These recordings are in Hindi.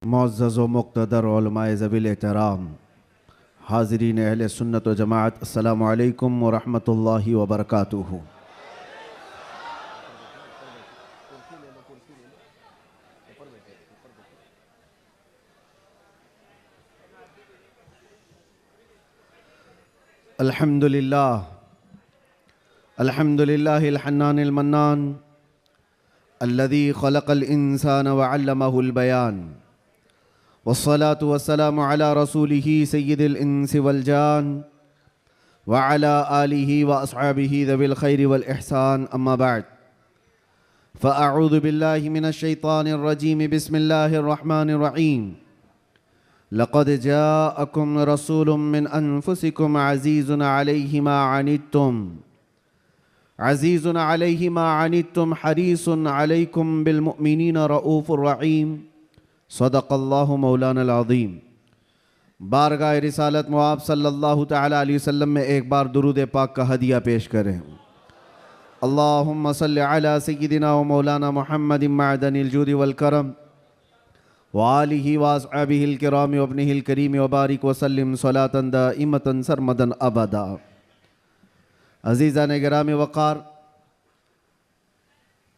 मुअज़्ज़ज़ व मुक़्तदर उलमाए ज़वील एहतराम, हाज़रीन अहले सुन्नत व जमाअत, अस्सलामु अलैकुम व रहमतुल्लाहि व बरकातुहू। अल्हम्दुलिल्लाह अल्हम्दुलिल्लाहिल हन्नानिल मन्नान अल्लज़ी ख़लक़ल इंसान व अल्लमहुल बयान वस्सलातु वस्सलामु अला रसूलिही सय्यिदिल इंसि वल जान व अला आलिही व अस्हाबिही ज़विल खैरि वल इहसान, अम्मा बअद। फ़अऊज़ु बिल्लाहि मिनश शैतानिर रजीम, बिस्मिल्लाहिर रहमानिर रहीम। लक़द जाअकुम रसूलुम मिन अनफुसिकुम अज़ीज़ुन अलैहि मा अनित्तुम हरीसुन अलैकुम बिल मुमिनीना रऊफ़ुर रहीम। सदक़ल्लाहु मौलानल अज़ीम। बारगाह रिसालत मुआब सल्लल्लाहु तआला अलैहि वसल्लम में एक बार दुरूद पाक का हदिया पेश करें। अल्लाहुम्मा सल्लि अला सय्यिदिना व मौलाना मुहम्मदिन मअदनिल जूदि वल करम व आलिहि व अस्हाबिहिल किराम व इब्निहिल करीम व बारिक व सल्लिम सलातन दाइमतन सरमदन अबदा। अज़ीज़ान गिरामी वक़ार,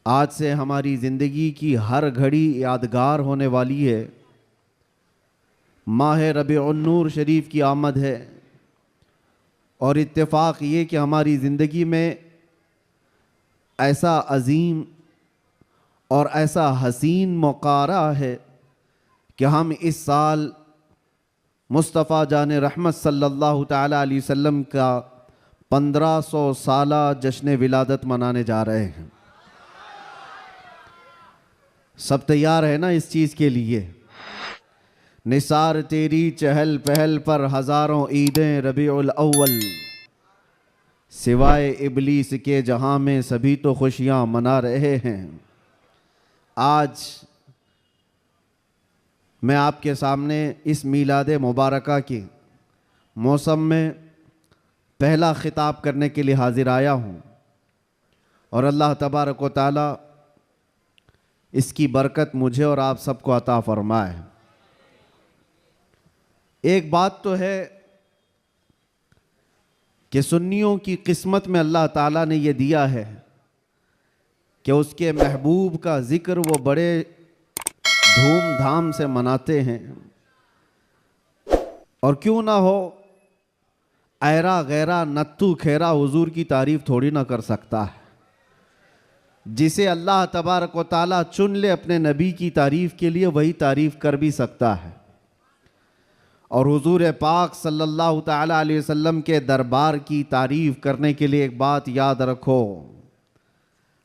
आज से हमारी ज़िंदगी की हर घड़ी यादगार होने वाली है। माह रबीउन-नूर शरीफ की आमद है और इत्तेफाक ये कि हमारी ज़िंदगी में ऐसा अजीम और ऐसा हसीन मौका आ रहा है कि हम इस साल मुस्तफ़ा जान रहमत सल्लल्लाहु तआला अलैहि वसल्लम का 1500 साला जश्न विलादत मनाने जा रहे हैं। सब तैयार है ना इस चीज़ के लिए? निसार तेरी चहल पहल पर हज़ारों ईदें रबीउल अव्वल, सिवाय इबलीस के जहां में सभी तो खुशियां मना रहे हैं। आज मैं आपके सामने इस मीलाद मुबारका के मौसम में पहला ख़िताब करने के लिए हाजिर आया हूँ और अल्लाह तबारक व तआला इसकी बरकत मुझे और आप सबको अता फरमाए। एक बात तो है कि सुन्नियों की किस्मत में अल्लाह ताला ने यह दिया है कि उसके महबूब का ज़िक्र वो बड़े धूमधाम से मनाते हैं। और क्यों ना हो, ऐरा गैरा नत्तू खेरा हुजूर की तारीफ़ थोड़ी ना कर सकता है। जिसे अल्लाह तबारक व ताला चुन ले अपने नबी की तारीफ़ के लिए, वही तारीफ़ कर भी सकता है। और हुजूर पाक सल्लल्लाहु तआला अलैहि वसल्लम के दरबार की तारीफ़ करने के लिए एक बात याद रखो,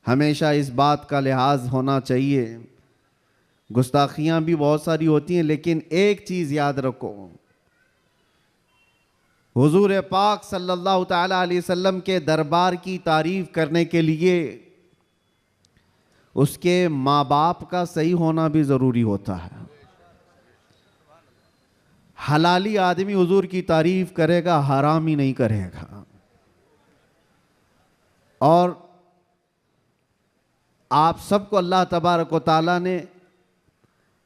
हमेशा इस बात का लिहाज होना चाहिए। गुस्ताखियाँ भी बहुत सारी होती हैं, लेकिन एक चीज़ याद रखो, हुजूर पाक सल्लल्लाहु तआला अलैहि वसल्लम के दरबार की तारीफ़ करने के लिए उसके माँ बाप का सही होना भी ज़रूरी होता है। हलाली आदमी हुजूर की तारीफ करेगा, हरामी नहीं करेगा। और आप सबको अल्लाह तबारक व तआला ने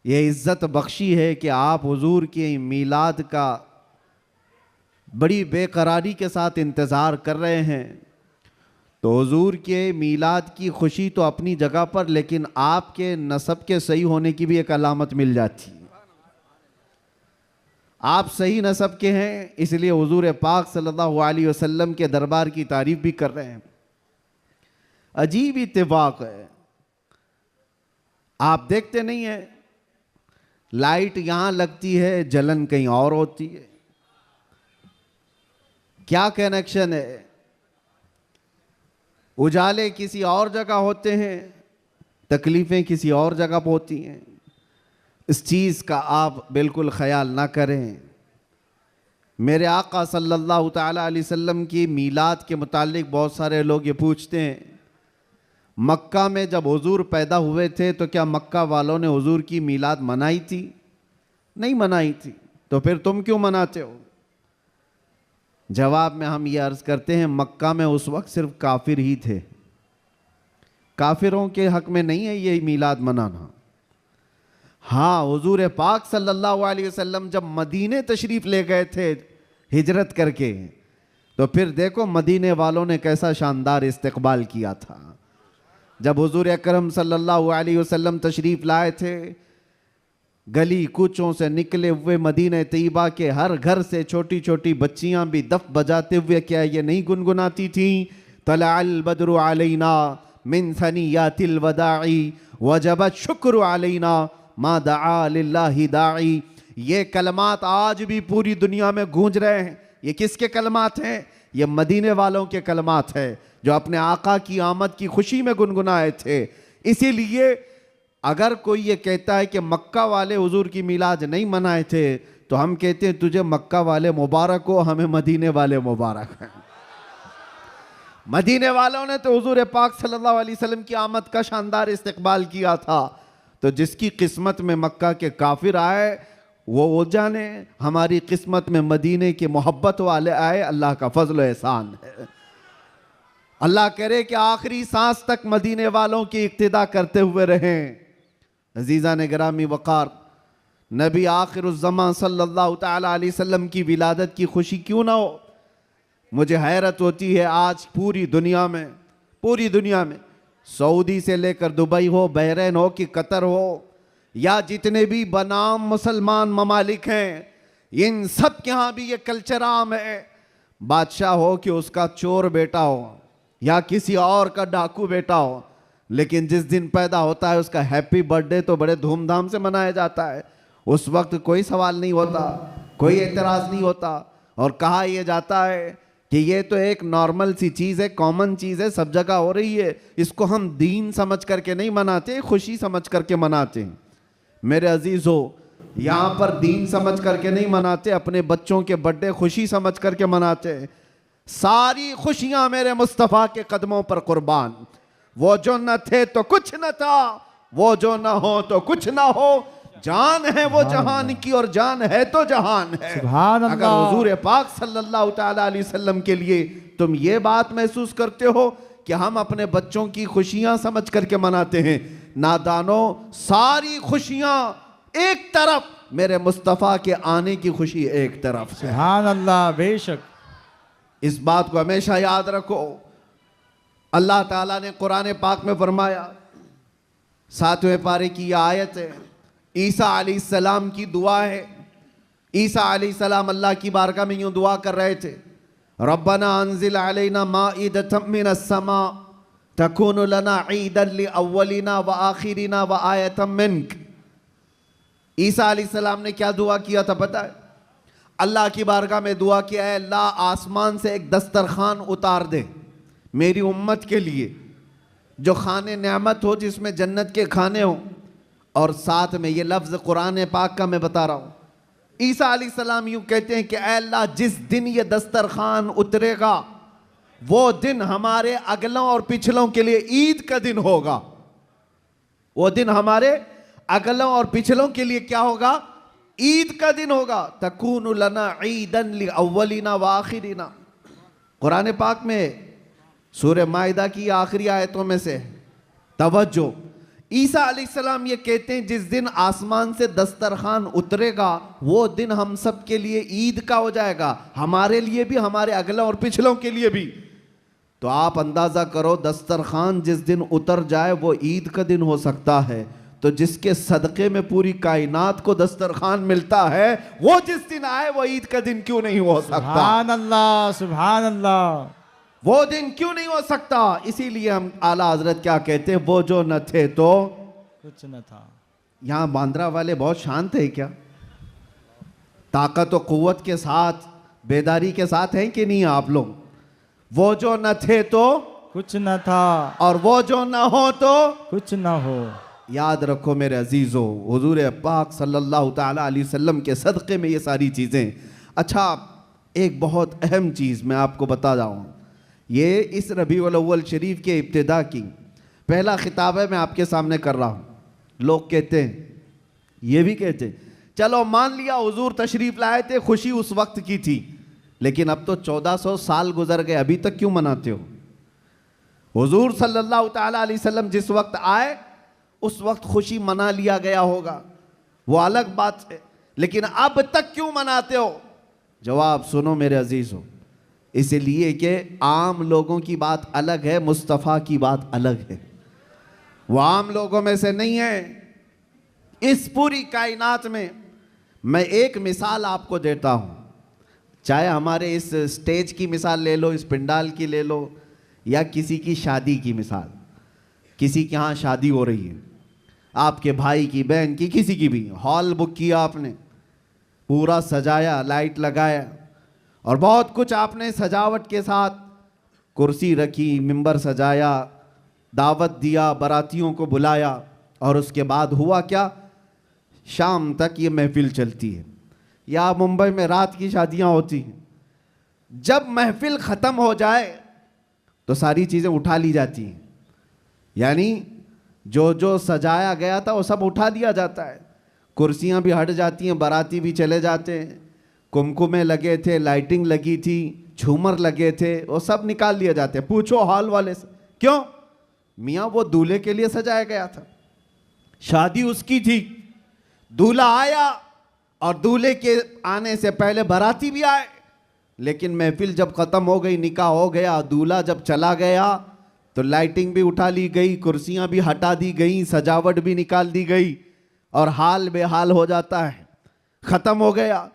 ये इज़्ज़त बख्शी है कि आप हुजूर के मीलाद का बड़ी बेकरारी के साथ इंतज़ार कर रहे हैं। तो हुजूर के मीलाद की खुशी तो अपनी जगह पर, लेकिन आपके नसब के सही होने की भी एक अलामत मिल जाती है। आप सही नसब के हैं, इसलिए हुजूर पाक सल्लल्लाहु अलैहि वसल्लम के दरबार की तारीफ भी कर रहे हैं। अजीब इत्तेफाक है, आप देखते नहीं है, लाइट यहां लगती है, जलन कहीं और होती है। क्या कनेक्शन है? उजाले किसी और जगह होते हैं, तकलीफें किसी और जगह पर होती हैं। इस चीज़ का आप बिल्कुल ख्याल ना करें। मेरे आका सल्लल्लाहु तआला अलैहि वसल्लम की मीलाद के मुतालिक बहुत सारे लोग ये पूछते हैं, मक्का में जब हुजूर पैदा हुए थे तो क्या मक्का वालों ने हुजूर की मीलाद मनाई थी? नहीं मनाई थी, तो फिर तुम क्यों मनाते हो? जवाब में हम ये अर्ज़ करते हैं, मक्का में उस वक्त सिर्फ काफिर ही थे। काफिरों के हक में नहीं है ये मीलाद मनाना। हाँ, हुजूर पाक सल्लल्लाहु अलैहि वसल्लम जब मदीने तशरीफ ले गए थे हिजरत करके, तो फिर देखो मदीने वालों ने कैसा शानदार इस्तकबाल किया था। जब हुजूर अकरम सल्लल्लाहु अलैहि वसल्लम तशरीफ लाए थे, गली कूचों से निकले हुए मदीने तैयबा के हर घर से छोटी छोटी बच्चियां भी दफ बजाते हुए क्या ये नहीं गुनगुनाती थी, तलअल बद्रु अलैना मिन सनियातिल वदाई वजबत शुक्र अलैना मा दआ लिल्लाहि दाई। ये कलमात आज भी पूरी दुनिया में गूंज रहे हैं। ये किसके कलमात हैं? ये मदीने वालों के कलमात हैं जो अपने आका की आमद की खुशी में गुनगुनाए थे। इसीलिए अगर कोई ये कहता है कि मक्का वाले हुजूर की मिलाद नहीं मनाए थे, तो हम कहते हैं तुझे मक्का वाले मुबारक हो, हमें मदीने वाले मुबारक हैं। मदीने वालों ने तो हुजूर पाक सल्लल्लाहु अलैहि वसल्लम की आमद का शानदार इस्तकबाल किया था। तो जिसकी किस्मत में मक्का के काफिर आए वो जाने, हमारी किस्मत में मदीने के मोहब्बत वाले आए, अल्लाह का फजल एहसान है। अल्लाह करे कि आखिरी सांस तक मदीने वालों की इक्तिदा करते हुए रहें। अजीज़ा ने गिरामी वक़ार, नबी आखिरुज़्ज़मान सल्लल्लाहु तआला अलैहि वसल्लम की विलादत की खुशी क्यों ना हो। मुझे हैरत होती है आज पूरी दुनिया में सऊदी से लेकर दुबई हो, बहरीन हो कि कतर हो, या जितने भी बनाम मुसलमान ममालिक हैं, इन सब के यहाँ भी ये कल्चर आम है। बादशाह हो कि उसका चोर बेटा हो या किसी और का डाकू बेटा हो, लेकिन जिस दिन पैदा होता है उसका हैप्पी बर्थडे तो बड़े धूमधाम से मनाया जाता है। उस वक्त कोई सवाल नहीं होता, कोई एतराज़ नहीं होता, और कहा यह जाता है कि ये तो एक नॉर्मल सी चीज़ है, कॉमन चीज़ है, सब जगह हो रही है, इसको हम दीन समझ करके नहीं मनाते, खुशी समझ करके मनाते हैं। मेरे अजीज़ों, यहाँ पर दीन समझ करके नहीं मनाते, अपने बच्चों के बर्थडे खुशी समझ करके मनाते हैं। सारी खुशियाँ मेरे मुस्तफ़ा के कदमों पर कुर्बान। वो जो न थे तो कुछ न था, वो जो न हो तो कुछ न हो, जान है वो जहान की और जान है तो जहान है। अगर हुजूर पाक सल्लल्लाहु तआला अलैहि वसल्लम के लिए तुम ये बात महसूस करते हो कि हम अपने बच्चों की खुशियां समझ करके मनाते हैं, नादानो, सारी खुशियां एक तरफ, मेरे मुस्तफ़ा के आने की खुशी एक तरफ। सुभान अल्लाह, बेशक। इस बात को हमेशा याद रखो। अल्लाह ताला ने कुरान पाक में फरमाया, 7वें पारे की यह आयत है, ईसा अलैहिस्सलाम की दुआ है। ईसा अलैहिस्सलाम अल्लाह की बारगाह में यूं दुआ कर रहे थे, रब्बना अंजिल अलैना माइदतम मिनस समा तकूनु लना ईदन लिअव्वलिना व आखिरिना व आयतम मिनक। ईसा अलैहिस्सलाम ने क्या दुआ किया था पता है? अल्लाह की बारगाह में दुआ किया है, अल्लाह आसमान से एक दस्तरखान उतार दे मेरी उम्मत के लिए, जो खाने नेमत हो, जिसमें जन्नत के खाने हो, और साथ में ये लफ्ज़ कुरान पाक का मैं बता रहा हूँ। ईसा अलैहिस्सलाम यूँ कहते हैं कि ऐ अल्लाह, जिस दिन ये दस्तरखान उतरेगा वो दिन हमारे अगलों और पिछलों के लिए ईद का दिन होगा। वो दिन हमारे अगलों और पिछलों के लिए क्या होगा? ईद का दिन होगा। तकूनु लना ईदन लिअव्वलिना व आखिरिना। कुरान पाक में सूरह माइदा की आखिरी आयतों में से तवज्जो, ईसा अलैहिस्सलाम ये कहते हैं जिस दिन आसमान से दस्तरखान उतरेगा वो दिन हम सब के लिए ईद का हो जाएगा, हमारे लिए भी, हमारे अगले और पिछलों के लिए भी। तो आप अंदाज़ा करो, दस्तरखान जिस दिन उतर जाए वो ईद का दिन हो सकता है, तो जिसके सदक़े में पूरी कायनात को दस्तरखान मिलता है, वो जिस दिन आए वो ईद का दिन क्यों नहीं हो सकता? सुभान अल्लाह, सुभान अल्लाह। वो दिन क्यों नहीं हो सकता? इसीलिए हम आला हजरत क्या कहते हैं, वो जो न थे तो कुछ न था। यहाँ बांद्रा वाले बहुत शांत है क्या? ताकत और कुव्वत के साथ, बेदारी के साथ हैं कि नहीं आप लोग? वो जो न थे तो कुछ न था, और वो जो न हो तो कुछ न हो। याद रखो मेरे अजीजों, हुजूर पाक सल्लल्लाहु ताला अलैहि वसल्लम के सदक़े में ये सारी चीज़ें। अच्छा, एक बहुत अहम चीज़ मैं आपको बता जाऊँ, ये इस रबीउल अव्वल शरीफ के इब्तिदा की पहला खिताब है, मैं आपके सामने कर रहा हूँ। लोग कहते हैं, ये भी कहते हैं, चलो मान लिया हुजूर तशरीफ़ लाए थे, खुशी उस वक्त की थी, लेकिन अब तो 1400 साल गुजर गए, अभी तक क्यों मनाते हो? हुजूर सल्लल्लाहु ताला अलैहि वसल्लम जिस वक्त आए उस वक्त खुशी मना लिया गया होगा, वो अलग बात है, लेकिन अब तक क्यों मनाते हो? जवाब सुनो मेरे अजीजों, इसलिए कि आम लोगों की बात अलग है, मुस्तफ़ा की बात अलग है। वो आम लोगों में से नहीं है। इस पूरी कायनात में मैं एक मिसाल आपको देता हूं, चाहे हमारे इस स्टेज की मिसाल ले लो, इस पंडाल की ले लो, या किसी की शादी की मिसाल। किसी के यहाँ शादी हो रही है, आपके भाई की, बहन की, किसी की भी, हॉल बुक किया आपने, पूरा सजाया, लाइट लगाया और बहुत कुछ आपने सजावट के साथ, कुर्सी रखी, मिंबर सजाया, दावत दिया, बारातियों को बुलाया, और उसके बाद हुआ क्या? शाम तक ये महफिल चलती है। या मुंबई में रात की शादियां होती हैं। जब महफिल ख़त्म हो जाए तो सारी चीज़ें उठा ली जाती हैं, यानी जो जो सजाया गया था वो सब उठा दिया जाता है। कुर्सियां भी हट जाती हैं, बाराती भी चले जाते हैं, कुमकुमे लगे थे, लाइटिंग लगी थी, झूमर लगे थे, वो सब निकाल लिए जाते हैं। पूछो हॉल वाले से, क्यों? मियाँ वो दूल्हे के लिए सजाया गया था, शादी उसकी थी, दूल्हा आया और दूल्हे के आने से पहले बाराती भी आए, लेकिन महफिल जब ख़त्म हो गई, निकाह हो गया, दूल्हा जब चला गया तो लाइटिंग भी उठा ली गई, कुर्सियां भी हटा दी गई, सजावट भी निकाल दी गई, और हाल बेहाल हो जाता है, ख़त्म हो गया।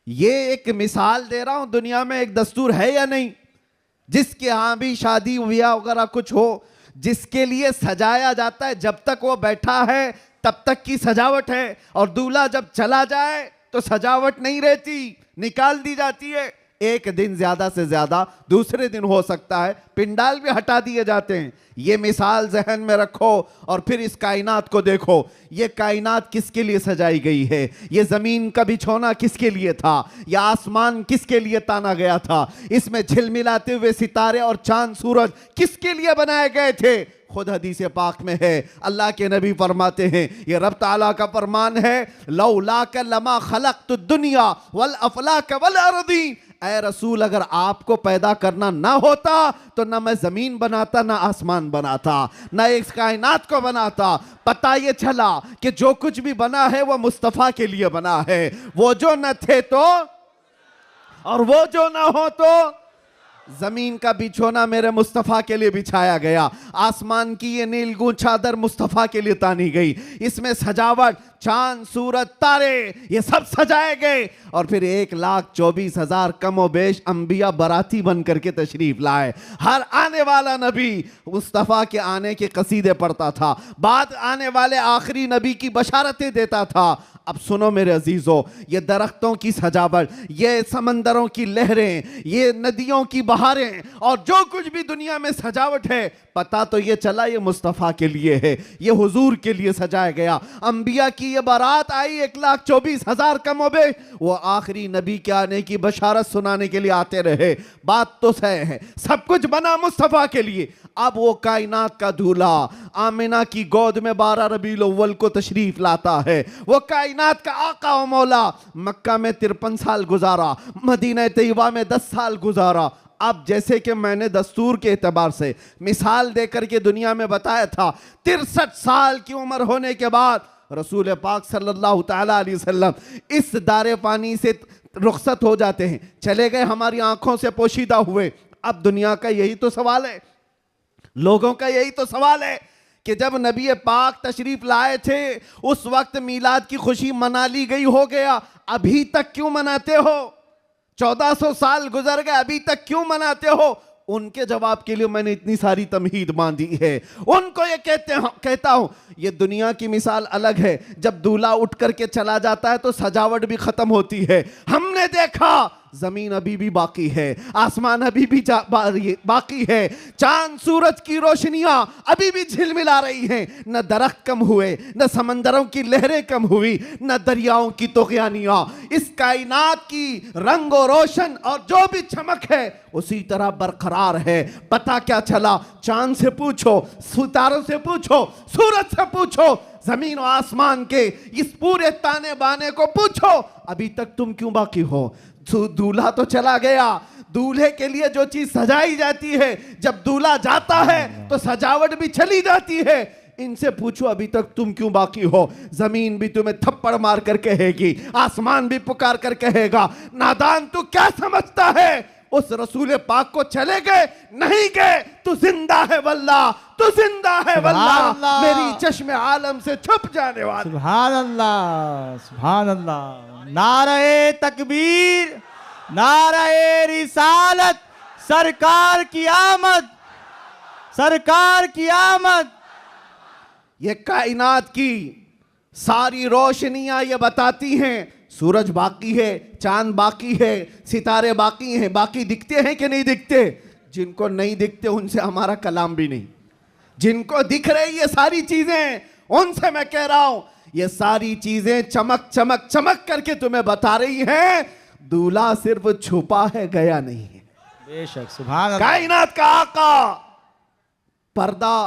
ये एक मिसाल दे रहा हूं, दुनिया में एक दस्तूर है या नहीं, जिसके यहाँ भी शादी ब्याह वगैरह कुछ हो, जिसके लिए सजाया जाता है, जब तक वो बैठा है तब तक की सजावट है, और दूल्हा जब चला जाए तो सजावट नहीं रहती, निकाल दी जाती है। एक दिन ज्यादा से ज्यादा दूसरे दिन हो सकता है, पिंडाल भी हटा दिए जाते हैं। ये मिसाल जहन में रखो और फिर इस कायनात को देखो। ये कायनात किसके लिए सजाई गई है? ये जमीन का बिछोना किसके लिए था? यह आसमान किसके लिए ताना गया था? इसमें झिलमिलाते हुए सितारे और चांद सूरज किसके लिए बनाए गए थे? खुद हदीस पाक में है, अल्लाह के नबी फरमाते हैं, ये रब ताला का फरमान है, लौलाक लमा खलक़तु दुनिया वल अफलाक वल अर्दी। ऐ रसूल, अगर आपको पैदा करना ना होता तो ना मैं जमीन बनाता, ना आसमान बनाता, ना इस कायनात को बनाता। पता ये चला कि जो कुछ भी बना है वो मुस्तफ़ा के लिए बना है। वो जो न थे तो, और वो जो ना हो तो, जमीन का बिछोना मेरे मुस्तफ़ा के लिए बिछाया गया, आसमान की ये नीलगूं चादर मुस्तफ़ा के लिए तानी गई, इसमें सजावट, चांद सूरज तारे, ये सब सजाए गए, और फिर 1,24,000 कमो बेश अंबिया बराती बन करके तशरीफ लाए। हर आने वाला नबी मुस्तफ़ा के आने के कसीदे पढ़ता था, बाद आने वाले आखिरी नबी की बशारतें देता था। अब सुनो मेरे अजीजों, ये दरख्तों की सजावट, ये समंदरों की लहरें, ये नदियों की बहारें, और जो कुछ भी दुनिया में सजावट है, पता तो ये चला ये मुस्तफ़ा के लिए है, ये हुजूर के लिए सजाया गया। अंबिया की ये बारात आई 1,24,000 कमोबे, वो आखिरी नबी के आने की बशारत सुनाने के लिए आते रहे। बात तो सही है, सब कुछ बना मुस्तफ़ा के लिए। अब वो कायनात का दूल्हा आमिना की गोद में 12 रबीउल अव्वल को तशरीफ लाता है। वो कायनात का आका व मौला मक्का में 53 साल गुजारा, मदीना तैयबा में 10 साल गुजारा। अब जैसे कि मैंने दस्तूर के एतबार से मिसाल देकर के दुनिया में बताया था, 63 साल की उम्र होने के बाद रसूल पाक सल्लल्लाहु तआला अलैहि वसल्लम इस दारे पानी से रुखसत हो जाते हैं, चले गए, हमारी आंखों से पोशीदा हुए। अब दुनिया का यही तो सवाल है, लोगों का यही तो सवाल है कि जब नबी पाक तशरीफ लाए थे उस वक्त मीलाद की खुशी मना ली गई, हो गया, अभी तक क्यों मनाते हो? 1400 साल गुजर गए, अभी तक क्यों मनाते हो? उनके जवाब के लिए मैंने इतनी सारी तमहीद बांधी है। उनको ये कहता हूं, ये दुनिया की मिसाल अलग है। जब दूल्हा उठ करके चला जाता है तो सजावट भी खत्म होती है। हमने देखा जमीन अभी भी बाकी है, आसमान अभी भी बाकी है, चांद सूरज की रोशनियां अभी भी झिलमिला रही हैं। न दरख्त कम हुए, न समंदरों की लहरें कम हुई, न दरियाओं की तुग़यानियां। इस कायनात की रंग और रोशन और जो भी चमक है उसी तरह बरकरार है। पता क्या चला? चांद से पूछो, सितारों से पूछो, सूरज से पूछो, जमीन और आसमान के इस पूरे ताने बाने को पूछो, अभी तक तुम क्यों बाकी हो? दूल्हा तो चला गया, दूल्हे के लिए जो चीज सजाई जाती है, जब दूल्हा जाता है तो सजावट भी चली जाती है। इनसे पूछो अभी तक तुम क्यों बाकी हो। जमीन भी तुम्हें थप्पड़ मार कर कहेगी, आसमान भी पुकार कर कहेगा, नादान तू क्या समझता है। उस रसूल पाक को चले गए नहीं गए, तू जिंदा है वल्लाह, तू जिंदा है वल्लाह, अल्लाह। मेरी चश्मे आलम से छुप जाने वाला। सुभान अल्लाह, सुभान अल्लाह। नारे तकबीर, नारे रिसालत, सरकार की आमद, सरकार की आमद। ये कायनात की सारी रोशनियां ये बताती हैं सूरज बाकी है, चांद बाकी है, सितारे बाकी हैं। बाकी दिखते हैं कि नहीं दिखते? जिनको नहीं दिखते उनसे हमारा कलाम भी नहीं। जिनको दिख रही ये सारी चीजें, उनसे मैं कह रहा हूं ये सारी चीजें चमक चमक चमक करके तुम्हें बता रही हैं दूल्हा सिर्फ छुपा है, गया नहीं है। बेशक, सुभान अल्लाह। कायनात का आका पर्दा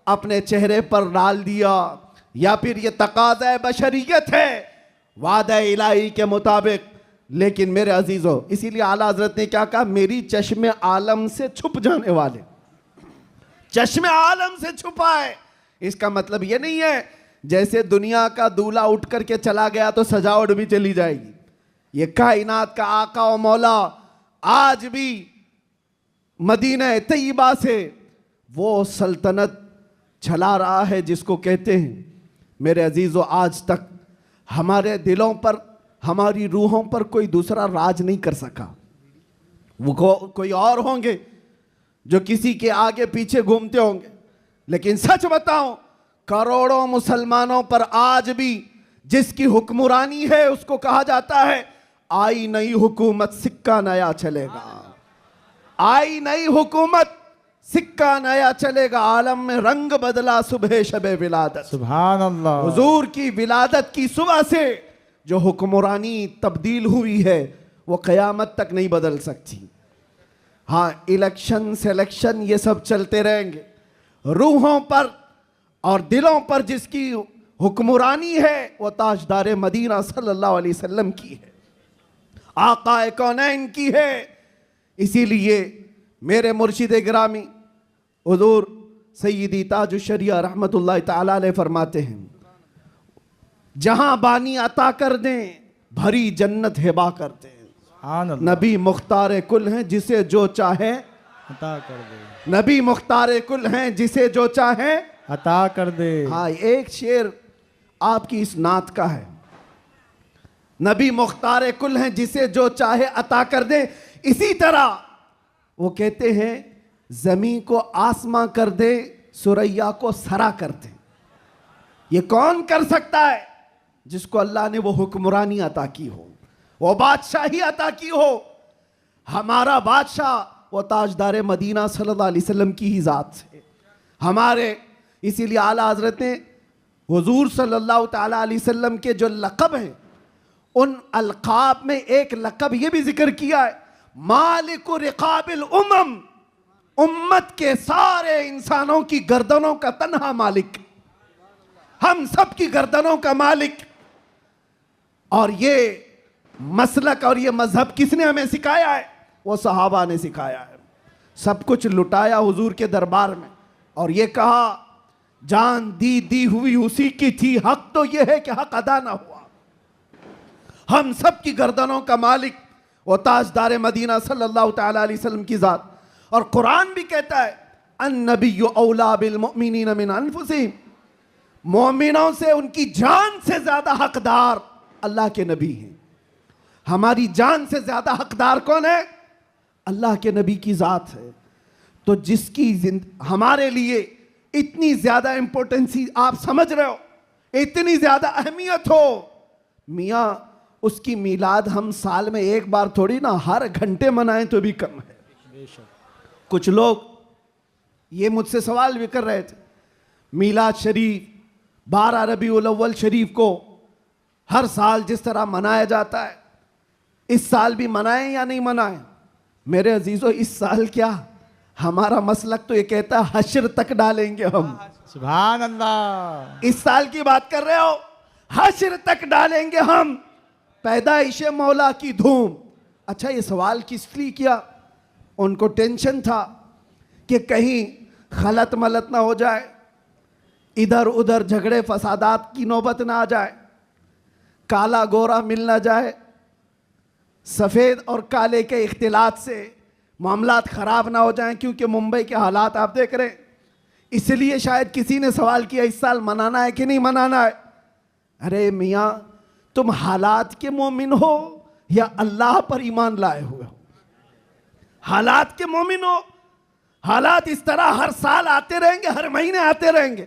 अपने चेहरे पर डाल दिया, या फिर ये तकाज़ा बशरियत है वादा इलाही के मुताबिक। लेकिन मेरे अजीजों, इसीलिए आला हजरत ने क्या कहा, मेरी चश्मे आलम से छुप जाने वाले, चश्मे आलम से छुपा है। इसका मतलब ये नहीं है जैसे दुनिया का दूल्हा उठ करके चला गया तो सजावट भी चली जाएगी। ये कायनात का आका और मौला आज भी मदीना तैयबा से वो सल्तनत चला रहा है जिसको कहते हैं। मेरे अजीजों, आज तक हमारे दिलों पर, हमारी रूहों पर कोई दूसरा राज नहीं कर सका। वो कोई और होंगे जो किसी के आगे पीछे घूमते होंगे, लेकिन सच बताऊं करोड़ों मुसलमानों पर आज भी जिसकी हुक्मरानी है उसको कहा जाता है आई नई हुकूमत सिक्का नया चलेगा, आई नई हुकूमत सिक्का नया चलेगा। आलम में रंग बदला सुबह शबे विलादत, सुभान अल्लाह। हुजूर की विलादत की सुबह से जो हुक्मरानी तब्दील हुई है वो क़यामत तक नहीं बदल सकती। हाँ, इलेक्शन सिलेक्शन ये सब चलते रहेंगे, रूहों पर और दिलों पर जिसकी हुक्मरानी है वो ताजदार मदीना सल्लल्लाहु अलैहि वसल्लम की है, आकाए कौनैन की है। इसीलिए मेरे मुर्शिद गिरामी हुजूर सय्यदी ताजुश शरिया रहमतुल्लाह ताला अलैह फरमाते हैं, जहां बानी अता कर दें भरी जन्नत हिबा कर दें। सुभान अल्लाह। नबी मुख्तार कुल हैं जिसे जो चाहे अता कर दे, नबी मुख्तार कुल हैं जिसे जो चाहे अता कर दे। हाँ, एक शेर आपकी इस नात का है, नबी मुख्तार कुल हैं जिसे जो चाहे अता कर दे। इसी तरह वो कहते हैं जमीन को आसमां कर दे, सुरैया को सरा कर दे। ये कौन कर सकता है? जिसको अल्लाह ने वो हुक्मरानी अता की हो, वो बादशाही अता की हो। हमारा बादशाह वो ताजदार मदीना सल्लल्लाहु अलैहि वसल्लम की ही जात है हमारे। इसीलिए आला हजरत ने हुजूर सल्लल्लाहु ताला अलैहि वसल्लम के जो लक़ब हैं उन अलक़ाब में एक लक़ब ये भी जिक्र किया है, मालिक रिक़ाबिल उम्म, उम्मत के सारे इंसानों की गर्दनों का तन्हा मालिक, हम सब की गर्दनों का मालिक। और ये मसलक और ये मजहब किसने हमें सिखाया है? वो सहाबा ने सिखाया है। सब कुछ लुटाया हुजूर के दरबार में और ये कहा जान दी हुई उसी की थी, हक तो ये है कि हक अदा ना हुआ। हम सब की गर्दनों का मालिक वो ताजदार मदीना सल्लल्लाहु ताला अलैहि वसल्लम की जात। और कुरान भी कहता है अन्नबिय्यु औला बिल मुमिनीन मिन अनफुसिहिम, मोमिनों से उनकी जान से ज्यादा हकदार अल्लाह के नबी हैं। हमारी जान से ज्यादा हकदार कौन है? अल्लाह के नबी की जात है। तो जिसकी हमारे लिए इतनी ज्यादा इंपॉर्टेंसी आप समझ रहे हो, इतनी ज्यादा अहमियत हो, मियाँ उसकी मीलाद हम साल में एक बार थोड़ी ना हर घंटे मनाएं तो भी कम है। कुछ लोग ये मुझसे सवाल भी कर रहे थे, मीलाद शरीफ 12 रबीउल अव्वल शरीफ को हर साल जिस तरह मनाया जाता है इस साल भी मनाएं या नहीं मनाएं? मेरे अजीजों, इस साल क्या, हमारा मसलक तो ये कहता है हश्र तक डालेंगे हम। सुभान अल्लाह। इस साल की बात कर रहे हो, हश्र तक डालेंगे हम, पैदाइश मौला की धूम। अच्छा, ये सवाल किस लिए किया? उनको टेंशन था कि कहीं खलत मलत ना हो जाए, इधर उधर झगड़े फसादात की नौबत ना आ जाए, काला गोरा मिल ना जाए, सफ़ेद और काले के इख्तिलात से मामलात ख़राब ना हो जाएं, क्योंकि मुंबई के हालात आप देख रहे हैं। इसलिए शायद किसी ने सवाल किया इस साल मनाना है कि नहीं मनाना है। अरे मियाँ, तुम हालात के मोमिन हो या अल्लाह पर ईमान लाए हुए हो? हालात के मोमिन हो। हालात इस तरह हर साल आते रहेंगे, हर महीने आते रहेंगे।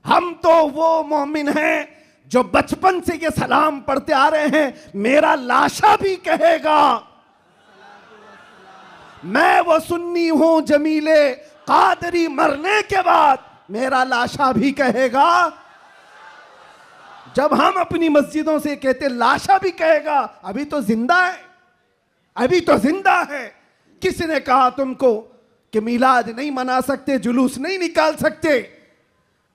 हम तो वो मोमिन हैं जो बचपन से ये सलाम पढ़ते आ रहे हैं, मेरा लाशा भी कहेगा मैं वो सुन्नी हूं जमीले कादरी, मरने के बाद मेरा लाशा भी कहेगा। जब हम अपनी मस्जिदों से कहते लाशा भी कहेगा, अभी तो जिंदा है, अभी तो जिंदा है। किसने कहा तुमको कि मिलाद नहीं मना सकते, जुलूस नहीं निकाल सकते?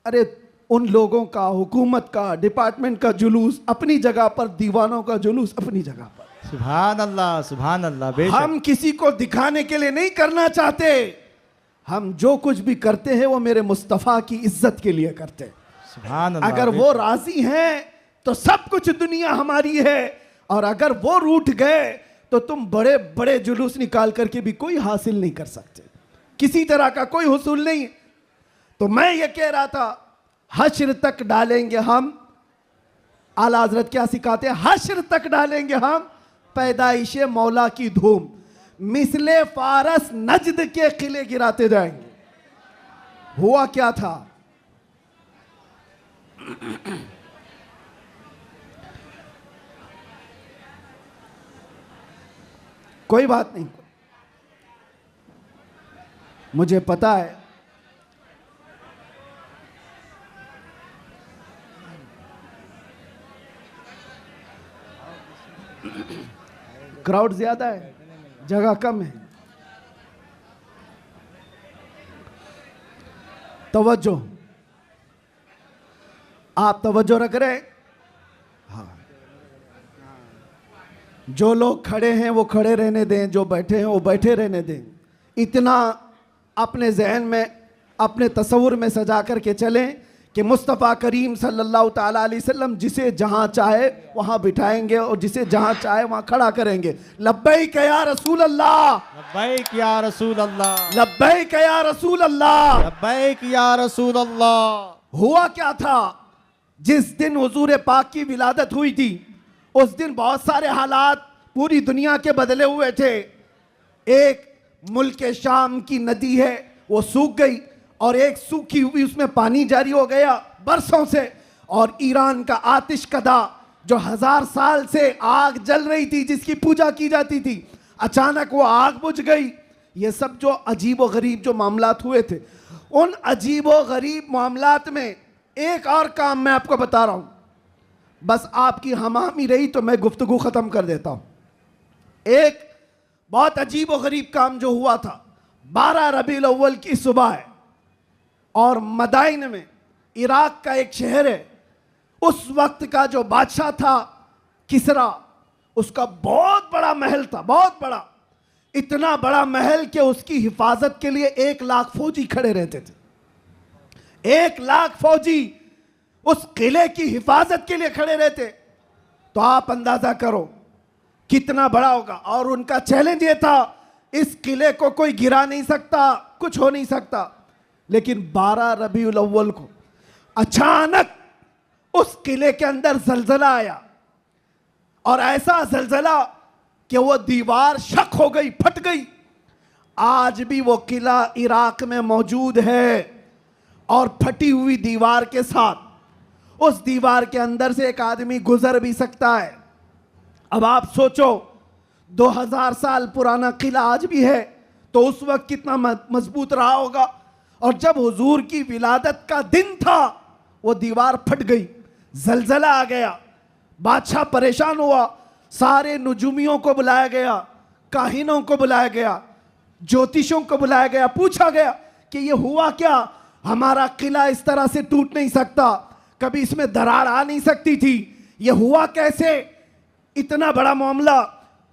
अरे उन लोगों का, हुकूमत का, डिपार्टमेंट का जुलूस अपनी जगह पर, दीवानों का जुलूस अपनी जगह पर। सुभान अल्लाह, सुभान अल्लाह। हम किसी को दिखाने के लिए नहीं करना चाहते। हम जो कुछ भी करते हैं वो मेरे मुस्तफ़ा की इज्जत के लिए करते हैं। सुभान अल्लाह। अगर वो राजी हैं तो सब कुछ दुनिया हमारी है, और अगर वो रूठ गए तो तुम बड़े बड़े जुलूस निकाल करके भी कोई हासिल नहीं कर सकते, किसी तरह का कोई हुसूल नहीं। तो मैं ये कह रहा था, हश्र तक डालेंगे हम, आला हजरत क्या सिखाते हैं, हश्र तक डालेंगे हम पैदाइशे मौला की धूम, मिसले फारस नजद के किले गिराते जाएंगे। हुआ क्या था? कोई बात नहीं, मुझे पता है क्राउड ज्यादा है, जगह कम है। तवज्जो, आप तवज्जो रख रहे हैं? हाँ, जो लोग खड़े हैं वो खड़े रहने दें, जो बैठे हैं वो बैठे रहने दें। इतना अपने जहन में, अपने तसव्वुर में सजा करके चलें कि मुस्तफ़ा करीम सल्लल्लाहु ताला अलैहि वसल्लम जिसे जहाँ चाहे वहाँ बिठाएंगे और जिसे जहाँ चाहे वहाँ खड़ा करेंगे। लब्बैक या रसूल अल्लाह, लब्बैक या रसूल अल्लाह, लब्बैक या रसूल अल्लाह, लब्बैक या रसूल अल्लाह। हुआ क्या था? जिस दिन हुजूर पाक की विलादत हुई थी, उस दिन बहुत सारे हालात पूरी दुनिया के बदले हुए थे। एक मुल्क शाम की नदी है वो सूख गई, और एक सूखी हुई उसमें पानी जारी हो गया बरसों से। और ईरान का आतिश कदा जो 1000 साल से आग जल रही थी, जिसकी पूजा की जाती थी, अचानक वो आग बुझ गई। ये सब जो अजीब व गरीब जो मामलात हुए थे, उन अजीब व गरीब मामलात में एक और काम मैं आपको बता रहा हूं, बस आपकी हमामी रही तो मैं गुफ्तगू ख़त्म कर देता हूं। एक बहुत अजीब व गरीब काम जो हुआ था, 12 रबीउल अव्वल की सुबह है, और मदाइन में, इराक का एक शहर है, उस वक्त का जो बादशाह था किसरा, उसका बहुत बड़ा महल था, बहुत बड़ा, इतना बड़ा महल कि उसकी हिफाजत के लिए 1 लाख फौजी खड़े रहते थे। 1 लाख फौजी उस किले की हिफाजत के लिए खड़े रहते। तो आप अंदाजा करो कितना बड़ा होगा। और उनका चैलेंज ये था, इस किले को कोई गिरा नहीं सकता, कुछ हो नहीं सकता। लेकिन 12 रबीउल अव्वल को अचानक उस किले के अंदर जलजला आया, और ऐसा जलजला कि वो दीवार शक हो गई, फट गई। आज भी वो किला इराक में मौजूद है, और फटी हुई दीवार के साथ उस दीवार के अंदर से एक आदमी गुजर भी सकता है। अब आप सोचो, 2000 साल पुराना किला आज भी है, तो उस वक्त कितना मजबूत रहा होगा। और जब हुजूर की विलादत का दिन था, वो दीवार फट गई, जलजला आ गया, बादशाह परेशान हुआ, सारे नुजूमियों को बुलाया गया, काहिनों को बुलाया गया, ज्योतिषों को बुलाया गया, पूछा गया कि ये हुआ क्या, हमारा किला इस तरह से टूट नहीं सकता, कभी इसमें दरार आ नहीं सकती थी, ये हुआ कैसे, इतना बड़ा मामला।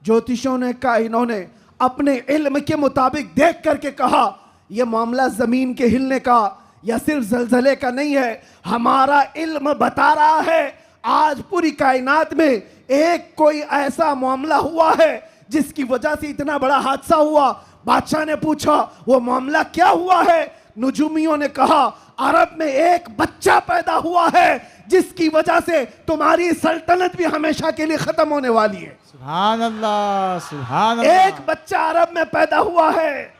ज्योतिषों ने, काहिनों ने अपने इल्म के मुताबिक देख करके कहा, यह मामला जमीन के हिलने का या सिर्फ जलजले का नहीं है, हमारा इल्म बता रहा है आज पूरी कायनात में एक कोई ऐसा मामला हुआ है जिसकी वजह से इतना बड़ा हादसा हुआ। बादशाह ने पूछा वो मामला क्या हुआ है? नुजूमियों ने कहा अरब में एक बच्चा पैदा हुआ है जिसकी वजह से तुम्हारी सल्तनत भी हमेशा के लिए खत्म होने वाली है। सुभान अल्लाह, सुभान अल्लाह। एक बच्चा अरब में पैदा हुआ है,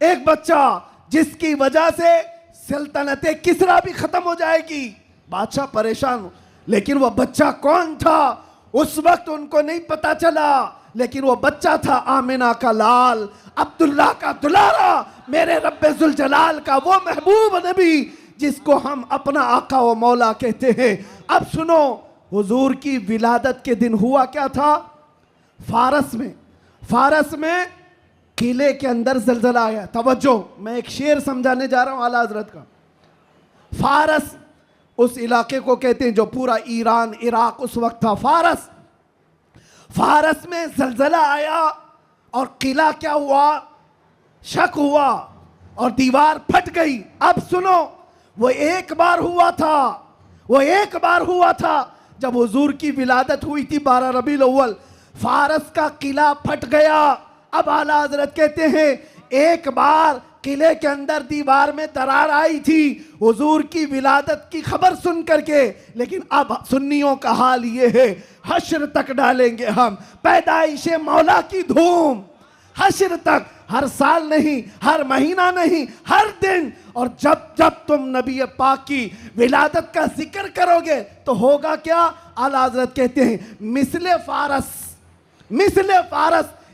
एक बच्चा जिसकी वजह से सल्तनत किसरा भी खत्म हो जाएगी। बादशाह परेशान हो, लेकिन वो बच्चा कौन था उस वक्त उनको नहीं पता चला, लेकिन वो बच्चा था आमिना का लाल, अब्दुल्ला का दुलारा, मेरे रब्बे जुल जलाल का वो महबूब नबी जिसको हम अपना आका व मौला कहते हैं। अब सुनो, हुजूर की विलादत के दिन हुआ क्या था? फारस में किले के अंदर जलजला आया। तवज्जो, मैं एक शेर समझाने जा रहा हूं आला हजरत का। फारस उस इलाके को कहते हैं जो पूरा ईरान इराक उस वक्त था। फारस में जलजला आया और किला क्या हुआ, शक हुआ और दीवार फट गई। अब सुनो, वो एक बार हुआ था जब हुजूर की विलादत हुई थी 12 रबीउल अव्वल। फारस का किला फट गया। अब आला हजरत कहते हैं एक बार किले के अंदर दीवार में दरार आई थी हुजूर की विलादत की खबर सुन करके, लेकिन अब सुन्नियों का हाल ये है हश्र तक डालेंगे हम पैदाइश मौला की धूम, हश्र तक, हर साल नहीं, हर महीना नहीं, हर दिन। और जब जब तुम नबी पाक की विलादत का जिक्र करोगे तो होगा क्या? आला हजरत कहते हैं मिसले फारस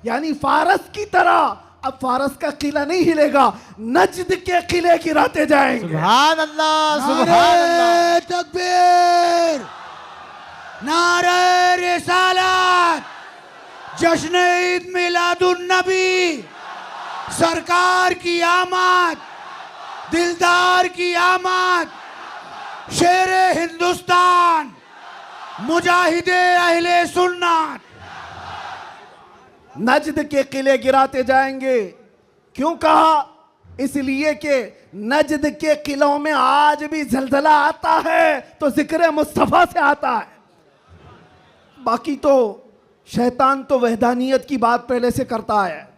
यानी फारस की तरह अब फारस का किला नहीं हिलेगा, नजद के किले गिराते जाएंगे। सुभान अल्लाह, सुभान अल्लाह। तकबीर, नारे रिसालत, जश्न ईद मिलादुन नबी, सरकार की आमद, दिलदार की आमद, शेरे हिंदुस्तान, मुजाहिदे अहले सुन्नत। नजद के किले गिराते जाएंगे। क्यों कहा? इसलिए कि नजद के किलों में आज भी जलजला आता है तो जिक्र मुस्तफा से आता है। बाकी तो शैतान तो वहदानियत की बात पहले से करता है।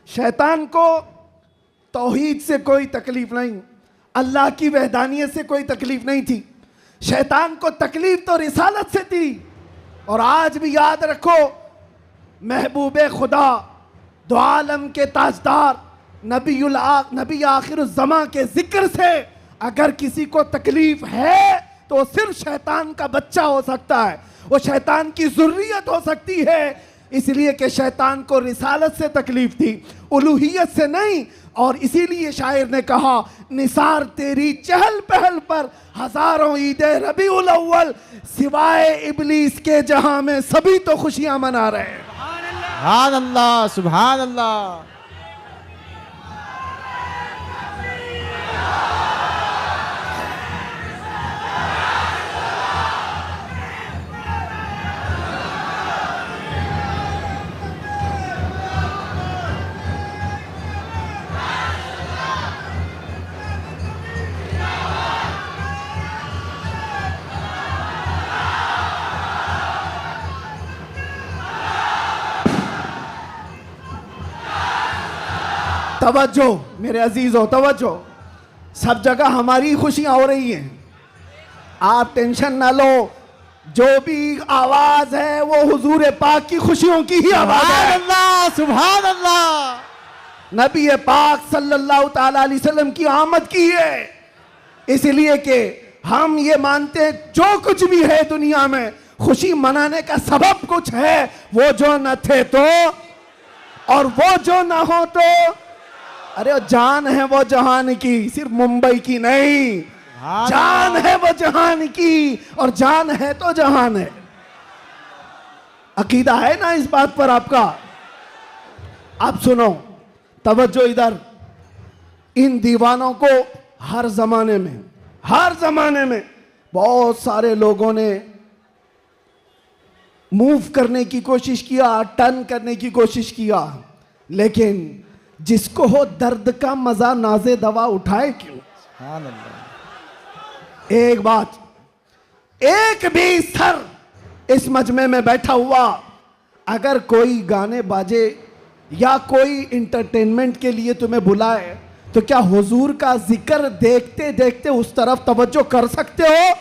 शैतान को तौहीद से कोई तकलीफ नहीं, अल्लाह की वहदानियत से कोई तकलीफ नहीं थी। शैतान को तकलीफ तो रिसालत से थी। और आज भी याद रखो, महबूब खुदा, दो आलम के ताजदार, नबी आखिर ज़मा के जिक्र से अगर किसी को तकलीफ है तो वो सिर्फ शैतान का बच्चा हो सकता है, वो शैतान की ज़ुर्रियत हो सकती है। इसलिए कि शैतान को रिसालत से तकलीफ थी, उलूहियत से नहीं। और इसीलिए शायर ने कहा निसार तेरी चहल पहल पर हजारों ईदे रबीउल अव्वल, सिवाय इबलीस के जहां में सभी तो खुशियां मना रहे हैं। सुभान अल्लाह, सुभान अल्लाह। तवज्जो मेरे अजीजों, तवज्जो, सब जगह हमारी खुशियां हो रही हैं, आप टेंशन ना लो। जो भी आवाज है वो हुजूर पाक की खुशियों की ही आवाज है। अल्लाह, सुभान अल्लाह। नबी पाक सल्लल्लाहु ताला अलैहि वसल्लम की आमद की है। इसलिए कि हम ये मानते हैं जो कुछ भी है दुनिया में खुशी मनाने का सबब कुछ है, वो जो न थे तो और वो जो ना हो तो। अरे जान है वो जहान की, सिर्फ मुंबई की नहीं, जान है वो जहान की और जान है तो जहान है। अकीदा है ना इस बात पर आपका? आप सुनो, तवज्जो इधर। इन दीवानों को हर जमाने में बहुत सारे लोगों ने मूव करने की कोशिश किया, टर्न करने की कोशिश किया, लेकिन जिसको हो दर्द का मजा नाजे दवा उठाए क्यों? सुभान अल्लाह। एक बात, एक भी सर इस मजमे में बैठा हुआ अगर कोई गाने बाजे या कोई इंटरटेनमेंट के लिए तुम्हें बुलाए तो क्या हुजूर का जिक्र देखते देखते उस तरफ तवज्जो कर सकते हो?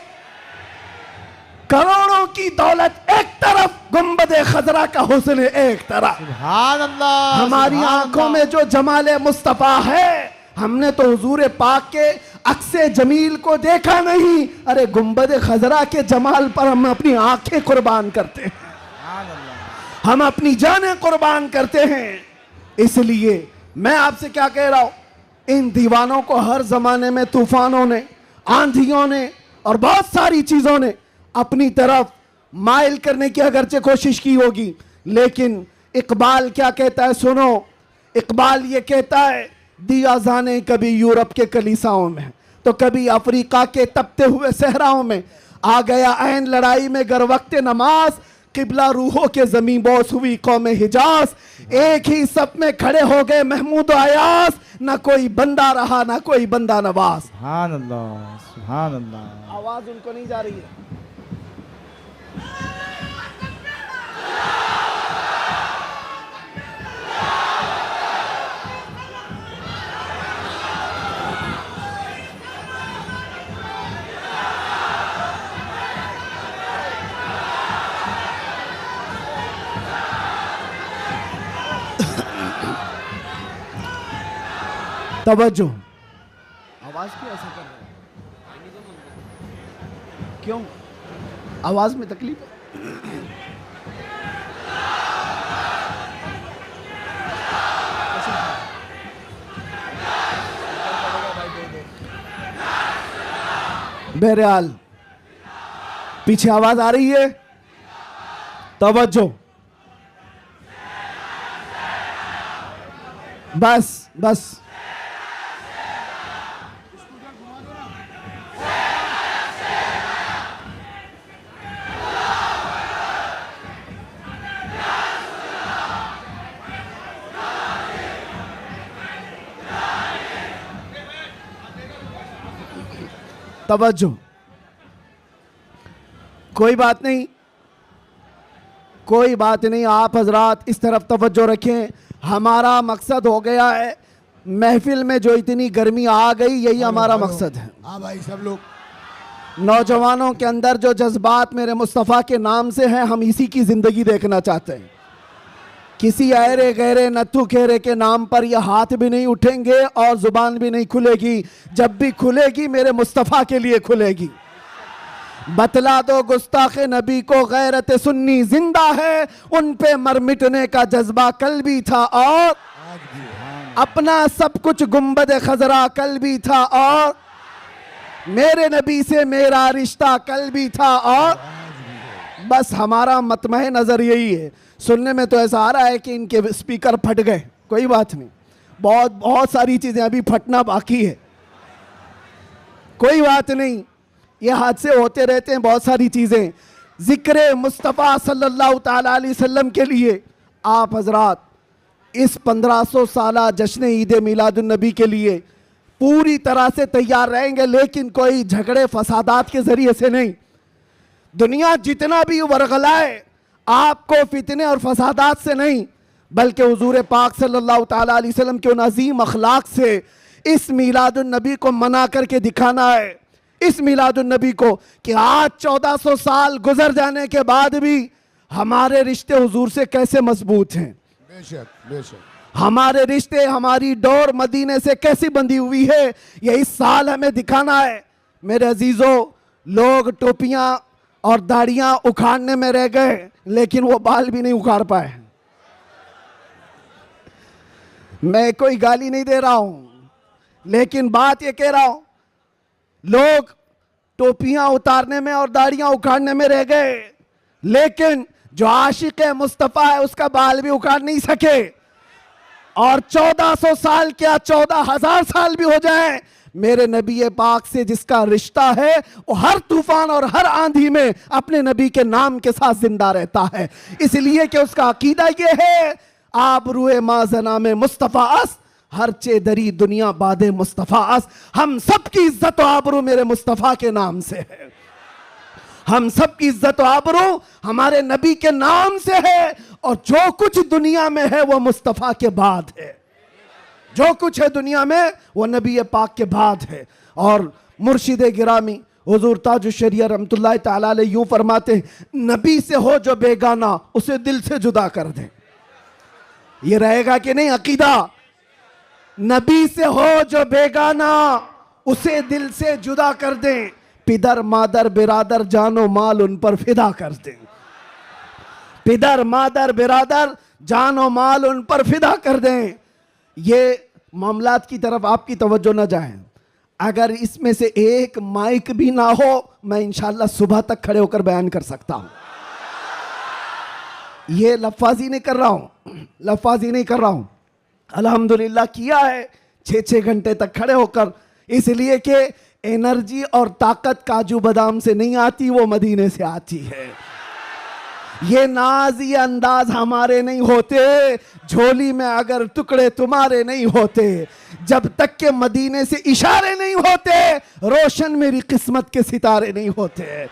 करोड़ों की दौलत एक तरफ, गुंबदे खजरा का हुस्न एक तरफ। सुभान अल्लाह। हमारी सुभान आंखों अल्लाह। में जो जमाले मुस्तफा है, हमने तो हुजूर पाक के अक्से जमील को देखा नहीं, अरे गुंबदे खजरा के जमाल पर हम अपनी आंखें कुर्बान करते हैं, सुभान अल्लाह। हम अपनी जानें कुर्बान करते हैं। इसलिए मैं आपसे क्या कह रहा हूं, इन दीवानों को हर जमाने में तूफानों ने, आंधियों ने और बहुत सारी चीजों ने अपनी तरफ माइल करने की अगरचे कोशिश की होगी, लेकिन इकबाल क्या कहता है सुनो। इकबाल ये कहता है, दिया जाने कभी यूरोप के कलीसाओं में तो कभी अफ्रीका के तपते हुए सहराओं में, आ गया ऐन लड़ाई में गर वक्त नमाज, किबला रूहों के जमीन बोस हुई कौम हिजाज। एक ही सब में खड़े हो गए महमूद अयास, ना कोई बंदा रहा ना कोई बंदा नवाज। सुभान अल्लाह। सुभान अल्लाह। आवाज उनको नहीं जा रही है। तवज्जो, आवाज क्यों ऐसा कर रहे हैं? क्यों आवाज में तकलीफ है? बहरहाल पीछे आवाज आ रही है, तवज्जो। बस बस तवज्जो। कोई बात नहीं, कोई बात नहीं, आप हजरात इस तरफ तवज्जो रखें। हमारा मकसद हो गया है, महफिल में जो इतनी गर्मी आ गई, यही हमारा मकसद है। हाँ भाई, सब लोग नौजवानों के अंदर जो जज्बात मेरे मुस्तफ़ा के नाम से हैं, हम इसी की ज़िंदगी देखना चाहते हैं। किसी अरे गहरे नत्थु खेरे के नाम पर यह हाथ भी नहीं उठेंगे और ज़ुबान भी नहीं खुलेगी। जब भी खुलेगी मेरे मुस्तफ़ा के लिए खुलेगी। बतला दो गुस्ताखे नबी को गैरत सुन्नी जिंदा है, उन पे मर मिटने का जज्बा कल भी था और अपना सब कुछ गुंबद खजरा कल भी था और मेरे नबी से मेरा रिश्ता कल भी था और बस हमारा मतमह नज़र यही है। सुनने में तो ऐसा आ रहा है कि इनके स्पीकर फट गए, कोई बात नहीं, बहुत बहुत सारी चीज़ें अभी फटना बाकी है, कोई बात नहीं, ये हादसे होते रहते हैं बहुत सारी चीज़ें। ज़िक्र मुस्तफ़ा सल्लल्लाहु ताला अलैहि वसल्लम के लिए आप हजरात इस 1500 साला जश्न ईद मिलादुन नबी के लिए पूरी तरह से तैयार रहेंगे, लेकिन कोई झगड़े फसादात के ज़रिए से नहीं। दुनिया जितना भी वरगलाए आपको फितने और फसादात से नहीं, बल्कि हुजूर पाक सल्लल्लाहु ताला अलैहि वसल्लम के उन अजीम अखलाक से इस मिलादुन नबी को मना करके दिखाना है। इस मिलादुन नबी को कि आज 1400 साल गुजर जाने के बाद भी हमारे रिश्ते हुजूर से कैसे मजबूत हैं। बेशक बेशक हमारे रिश्ते, हमारी डोर मदीने से कैसी बंधी हुई है, ये इस साल हमें दिखाना है। मेरे अजीजों, लोग टोपियां और दाढ़ियां उखाड़ने में रह गए, लेकिन वो बाल भी नहीं उखाड़ पाए। मैं कोई गाली नहीं दे रहा हूं, लेकिन बात ये कह रहा हूं, लोग टोपियां उतारने में और दाढ़ियां उखाड़ने में रह गए, लेकिन जो आशिक मुस्तफ़ा है उसका बाल भी उखाड़ नहीं सके। और 1400 साल क्या 14,000 साल भी हो जाए, मेरे नबी पाक से जिसका रिश्ता है वो हर तूफान और हर आंधी में अपने नबी के नाम के साथ जिंदा रहता है। इसलिए कि उसका अकीदा ये है, आबरूए माजना में मुस्तफ़ा अस हर चेदरी दुनिया बादे मुस्तफ़ास, हम सब की इज्जत और आबरू मेरे मुस्तफ़ा के नाम से है। हम सब की इज्जत और आबरू हमारे नबी के नाम से है, और जो कुछ दुनिया में है वो मुस्तफ़ा के बाद है। जो कुछ है दुनिया में वो नबी पाक के बाद है। और मुर्शिद गिरामी हुजूर ताजुश शरिया रहमतुल्लाह ताला अलैह यूं फरमाते हैं, नबी से हो जो बेगाना उसे दिल से जुदा कर दे। ये रहेगा कि नहीं अकीदा? नबी से हो जो बेगाना उसे दिल से जुदा कर दें, पिदर मादर बिरादर जानो माल उन पर फिदा कर दें। पिदर मादर बिरादर जानो माल उन पर फिदा कर दें। ये मामलात की तरफ आपकी तवज्जो न जाए। अगर इसमें से एक माइक भी ना हो, मैं इंशाल्लाह सुबह तक खड़े होकर बयान कर सकता हूं। ये लफाजी नहीं कर रहा हूं, लफाजी नहीं कर रहा हूं। अल्हम्दुलिल्लाह किया है 6-6 घंटे तक खड़े होकर, इसलिए कि एनर्जी और ताकत काजू बादाम से नहीं आती, वो मदीने से आती है। ये नाज ये अंदाज हमारे नहीं होते, झोली में अगर टुकड़े तुम्हारे नहीं होते, जब तक के मदीने से इशारे नहीं होते, रोशन मेरी किस्मत के सितारे नहीं होते।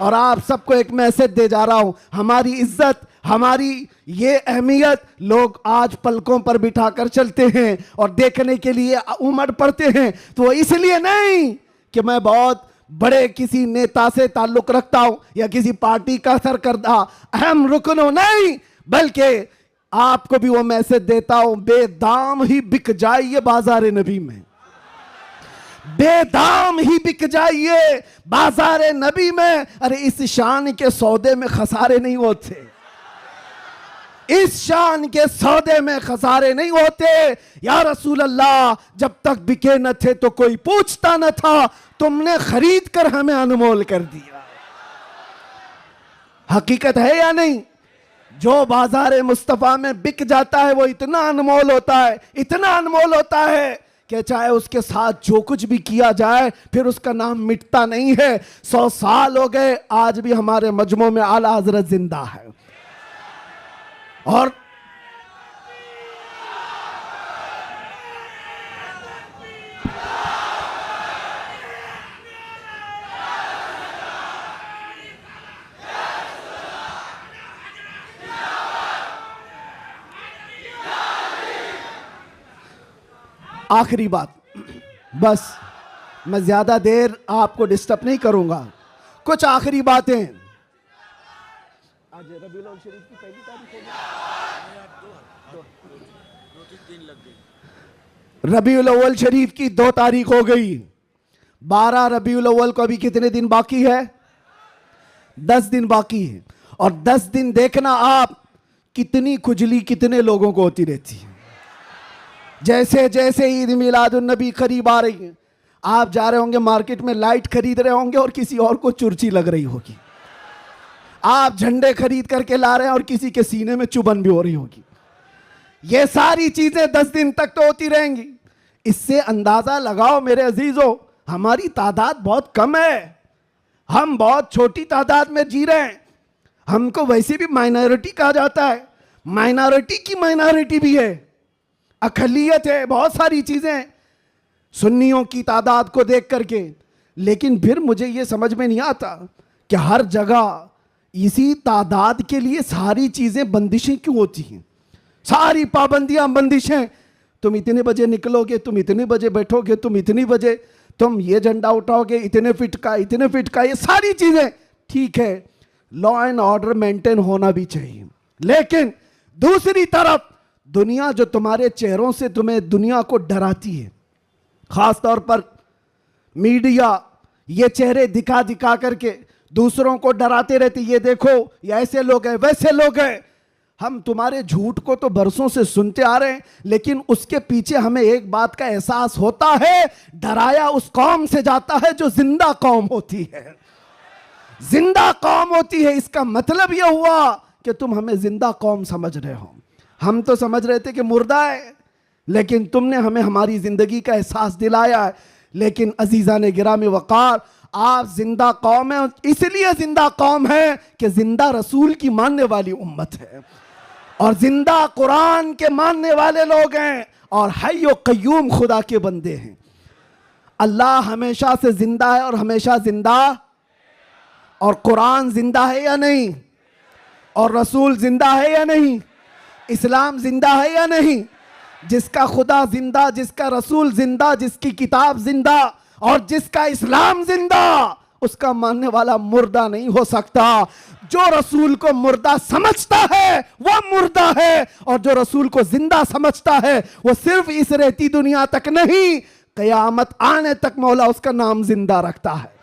और आप सबको एक मैसेज दे जा रहा हूं, हमारी इज्जत, हमारी ये अहमियत लोग आज पलकों पर बिठाकर चलते हैं और देखने के लिए उमड़ पड़ते हैं। तो इसलिए नहीं कि मैं बहुत बड़े किसी नेता से ताल्लुक रखता हूं या किसी पार्टी का सरकर्दा अहम रुकन हो, नहीं, बल्कि आपको भी वो मैसेज देता हूं, बेदाम ही बिक जाइए बाजार नबी में, बेदाम ही बिक जाइए बाजार नबी में। अरे इस शान के सौदे में खसारे नहीं होते, इस शान के सौदे में खसारे नहीं होते। या रसूल अल्लाह, जब तक बिके न थे तो कोई पूछता न था, तुमने खरीद कर हमें अनमोल कर दिया। हकीकत है या नहीं? जो बाजार मुस्तफा में बिक जाता है वो इतना अनमोल होता है, इतना अनमोल होता है कि चाहे उसके साथ जो कुछ भी किया जाए फिर उसका नाम मिटता नहीं है। 100 साल हो गए, आज भी हमारे मजमू में आला हजरत जिंदा है। और आखिरी बात, बस मैं ज्यादा देर आपको डिस्टर्ब नहीं करूंगा, कुछ आखिरी बातें। आज रबीउल अव्वल शरीफ की पहली तारीख हो गई, रबीउल अव्वल शरीफ की 2 तारीख हो गई। 12 रबीउल अव्वल को अभी कितने दिन बाकी है? 10 दिन बाकी है। और 10 दिन देखना आप, कितनी खुजली कितने लोगों को होती रहती है। जैसे जैसे ईद मिलादुन नबी करीब आ रही है, आप जा रहे होंगे मार्केट में, लाइट खरीद रहे होंगे और किसी और को चुर्ची लग रही होगी। आप झंडे खरीद करके ला रहे हैं और किसी के सीने में चुभन भी हो रही होगी। ये सारी चीजें 10 दिन तक तो होती रहेंगी। इससे अंदाजा लगाओ मेरे अजीजों, हमारी तादाद बहुत कम है, हम बहुत छोटी तादाद में जी रहे हैं। हमको वैसे भी माइनॉरिटी कहा जाता है, माइनॉरिटी की माइनॉरिटी भी है, अकलियत है, बहुत सारी चीजें सुन्नियों की तादाद को देख करके। लेकिन फिर मुझे ये समझ में नहीं आता कि हर जगह इसी तादाद के लिए सारी चीजें बंदिशें क्यों होती हैं, सारी पाबंदियां बंदिशें। तुम इतने बजे निकलोगे, तुम इतने बजे बैठोगे, तुम इतनी बजे तुम ये झंडा उठाओगे, इतने फिट का, इतने फिट का, ये सारी चीजें ठीक है, लॉ एंड ऑर्डर मेंटेन होना भी चाहिए। लेकिन दूसरी तरफ दुनिया जो तुम्हारे चेहरों से तुम्हें दुनिया को डराती है, खास तौर पर मीडिया ये चेहरे दिखा दिखा करके दूसरों को डराते रहते, ये देखो ये ऐसे लोग हैं, वैसे लोग हैं। हम तुम्हारे झूठ को तो बरसों से सुनते आ रहे हैं, लेकिन उसके पीछे हमें एक बात का एहसास होता है, डराया उस कौम से जाता है जो जिंदा कौम होती है, जिंदा कौम होती है। इसका मतलब यह हुआ कि तुम हमें जिंदा कौम समझ रहे हो, हम तो समझ रहे थे कि मुर्दा है, लेकिन तुमने हमें हमारी जिंदगी का एहसास दिलाया है। लेकिन अजीजा ने गिरामी वकार, आप जिंदा कौम है, इसलिए जिंदा कौम है कि जिंदा रसूल की मानने वाली उम्मत है और जिंदा कुरान के मानने वाले लोग हैं। और हय्यो कय्यूम खुदा के बंदे हैं। अल्लाह हमेशा से जिंदा है और हमेशा जिंदा, और कुरान जिंदा है या नहीं, और रसूल जिंदा है या नहीं, इस्लाम जिंदा है या नहीं। जिसका खुदा जिंदा, जिसका रसूल जिंदा, जिसकी किताब जिंदा और जिसका इस्लाम जिंदा, उसका मानने वाला मुर्दा नहीं हो सकता। जो रसूल को मुर्दा समझता है वह मुर्दा है, और जो रसूल को जिंदा समझता है वह सिर्फ इस रेती दुनिया तक नहीं, कयामत आने तक मौला उसका नाम जिंदा रखता है।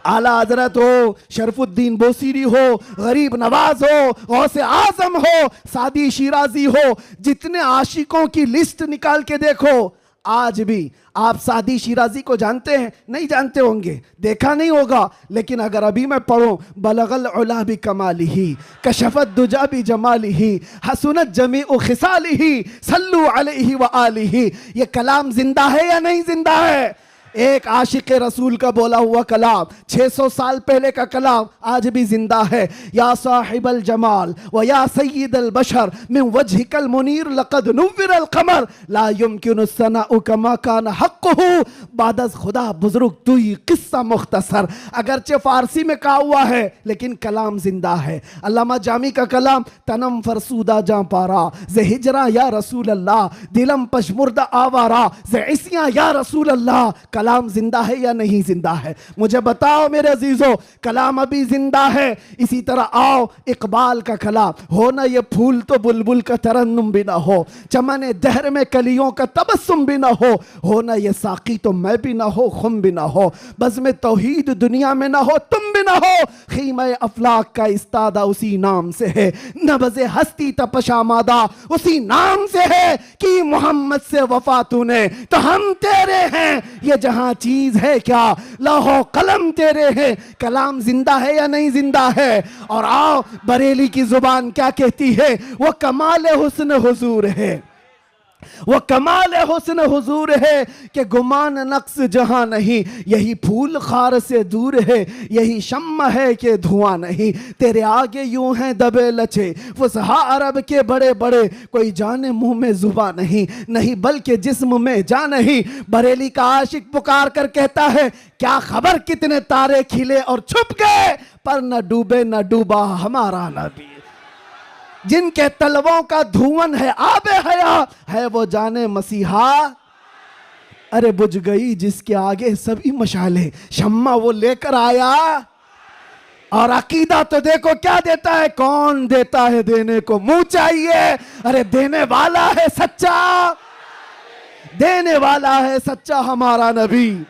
आला हजरत हो, शरफुद्दीन बोसीरी हो, गरीब नवाज हो, गौसे आजम हो, सादी शिराजी हो, जितने आशिकों की लिस्ट निकाल के देखो, आज भी आप सादी शिराजी को जानते हैं? नहीं जानते होंगे, देखा नहीं होगा, लेकिन अगर अभी मैं पढ़ूं बलगल उला भी कमाली ही, कशफत दुजा भी जमाली ही, हसनत जमी उ खिसाली ही, सल्लू अलैहि व आलिही, ये कलाम जिंदा है या नहीं जिंदा है? एक आशिक रसूल का बोला हुआ कलाम 600 साल पहले का कलाम आज भी जिंदा है। या साहिबल जमाल व या सय्यिदल बशर मिन वजहिकल मुनीर लक़द नुव्विरल क़मर ला युमकिनु सनाउ कमा कान हक़्क़ुहु बादज़ खुदा बुजुर्ग तू ही किस्सा मुख्तसर। अगरचे फारसी में कहा हुआ है लेकिन कलाम जिंदा है। अल्लामा जामी का कलाम तनम फरसूदा जां पारा ज़े हिजरा या रसूल अल्लाह, दिलम पशमुर्दा आवारा ज़े इस्या या रसूल अल्लाह। कलाम जिंदा है या नहीं जिंदा है? मुझे बताओ मेरे अजीजों, कलाम अभी जिंदा है। इसी तरह आओ इकबाल का कलाम, हो ना ये फूल तो बुलबुल का तरन्नुम भी ना हो, चमन दहर में कलियों का तबस्सुम भी ना हो ना ये साकी तो मैं भी ना हो, खुम भी ना हो, बज़ में तौहीद दुनिया में ना हो, तुम भी ना हो, खीमा अफलाक का इस्तादा उसी नाम से है, नबज़े हस्ती तपशामादा उसी नाम से है कि मोहम्मद से वफा तूने तो हम तेरे हैं, ये जहां चीज है क्या लौहो कलम तेरे हैं। कलाम जिंदा है या नहीं जिंदा है? और आओ बरेली की जुबान क्या कहती है, वो कमाल हुस्न हुजूर है, वो कमाल हुस्न हुजूर है कि गुमान नक्स जहां नहीं, यही फूल खार से दूर है, यही शम्मा है कि धुआं नहीं, तेरे आगे यूं हैं दबे लचे फुसहा अरब के बड़े बड़े, कोई जाने मुंह में जुबा नहीं, नहीं बल्कि जिस्म में जा नहीं। बरेली का आशिक पुकार कर कहता है, क्या खबर कितने तारे खिले और छुप गए, पर न डूबे न डूबा हमारा नबी। जिनके तलवों का धुआं है आबे हया है, वो जाने मसीहा। अरे बुझ गई जिसके आगे सभी मशाले, शम्मा वो लेकर आया। और अकीदा तो देखो क्या देता है, कौन देता है देने को मुंह चाहिए। अरे देने वाला है सच्चा, देने वाला है सच्चा हमारा नबी।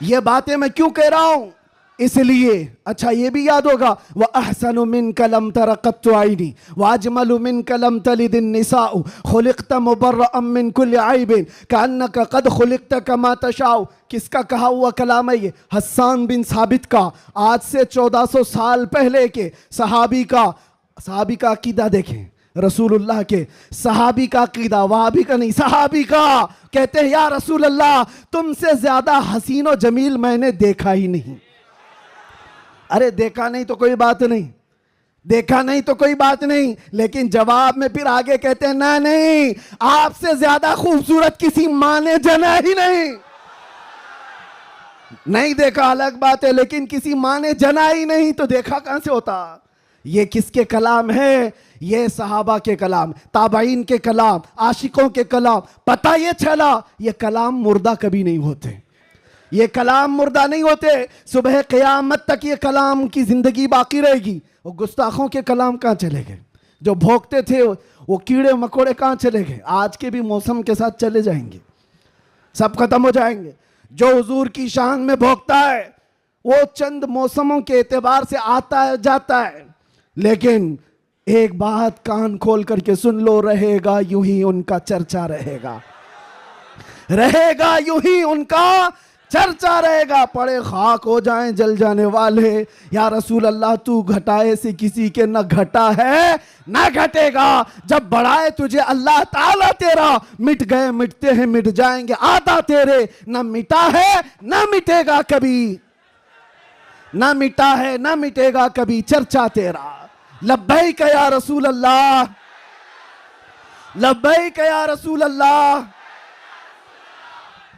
ये बातें मैं क्यों कह रहा हूं, इसलिए अच्छा ये भी याद होगा, वह अहसनु मिन कलम तरक़त्तु आइनी व अजमलु मिन कलम तलिदिन निसाउ खुलिक़्त मुबर्रअम मिन कुल्लि ऐबिन कअन्नका क़द खुलिक़्त कमा तशाउ। किसका कहा हुआ कलाम है ये? हस्सान बिन साबित का। आज से 1400 साल पहले के सहाबी का अकीदा देखें, रसूलुल्लाह के सहाबी का अकीदा, वहाबी का नहीं, सहाबी का। कहते हैं या रसूल अल्लाह तुमसे ज्यादा हसीन और जमील मैंने देखा ही नहीं। अरे देखा नहीं तो कोई बात नहीं, देखा नहीं तो कोई बात नहीं, लेकिन जवाब में फिर आगे कहते हैं ना नहीं, आपसे ज्यादा खूबसूरत किसी माँ ने जना ही नहीं। नहीं देखा अलग बात है, लेकिन किसी माँ ने जना ही नहीं तो देखा कहां से होता? ये किसके कलाम है? ये सहाबा के कलाम, ताबाइन के कलाम, आशिकों के कलाम। पता ये चला ये कलाम मुर्दा कभी नहीं होते, ये कलाम मुर्दा नहीं होते। सुबह क़यामत तक ये कलाम की जिंदगी बाकी रहेगी। वो गुस्ताखों के कलाम कहाँ चले गए? जो भोंकते थे वो कीड़े मकोड़े कहाँ चले गए? आज के भी मौसम के साथ चले जाएंगे, सब खत्म हो जाएंगे। जो हुजूर की शान में भोंकता है वो चंद मौसमों के एतबार से आता है जाता है, लेकिन एक बात कान खोल करके सुन लो, रहेगा यूं ही उनका चर्चा रहेगा, रहेगा यूं ही उनका चर्चा रहेगा। पड़े खाक हो जाएं जल जाने वाले, या रसूल अल्लाह तू घटाए से किसी के न घटा है न घटेगा। जब बढ़ाए तुझे अल्लाह ताला तेरा, मिट गए मिटते हैं मिट जाएंगे आदा तेरे, न मिटा है न मिटेगा कभी। ना मिटा है ना मिटेगा कभी चर्चा तेरा। लब्बैक या रसूल अल्लाह, लब्बैक या रसूल अल्लाह।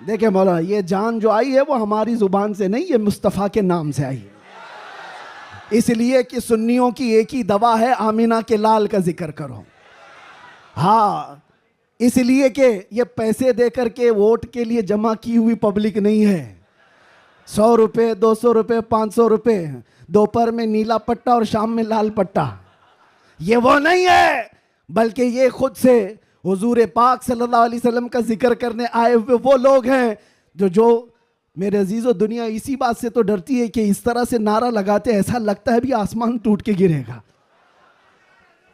देखिए मौलाना, ये जान जो आई है वो हमारी जुबान से नहीं, ये मुस्तफ़ा के नाम से आई है। इसलिए कि सुन्नियों की एक ही दवा है, आमिना के लाल का जिक्र करो। हाँ, इसलिए कि ये पैसे देकर के वोट के लिए जमा की हुई पब्लिक नहीं है। 100 रुपये, 200 रुपये, 500 रुपये, दोपहर में नीला पट्टा और शाम में लाल पट्टा, ये वो नहीं है, बल्कि ये खुद से हुजूर पाक सल्लल्लाहु अलैहि वसल्लम का जिक्र करने आए हुए वो लोग हैं जो मेरे अजीज़ों, दुनिया इसी बात से तो डरती है कि इस तरह से नारा लगाते ऐसा लगता है भी आसमान टूट के गिरेगा।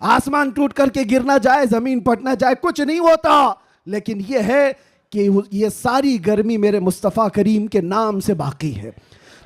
आसमान टूट करके गिरना जाए, जमीन फटना जाए, कुछ नहीं होता। लेकिन ये है कि ये सारी गर्मी मेरे मुस्तफ़ा करीम के नाम से बाकी है।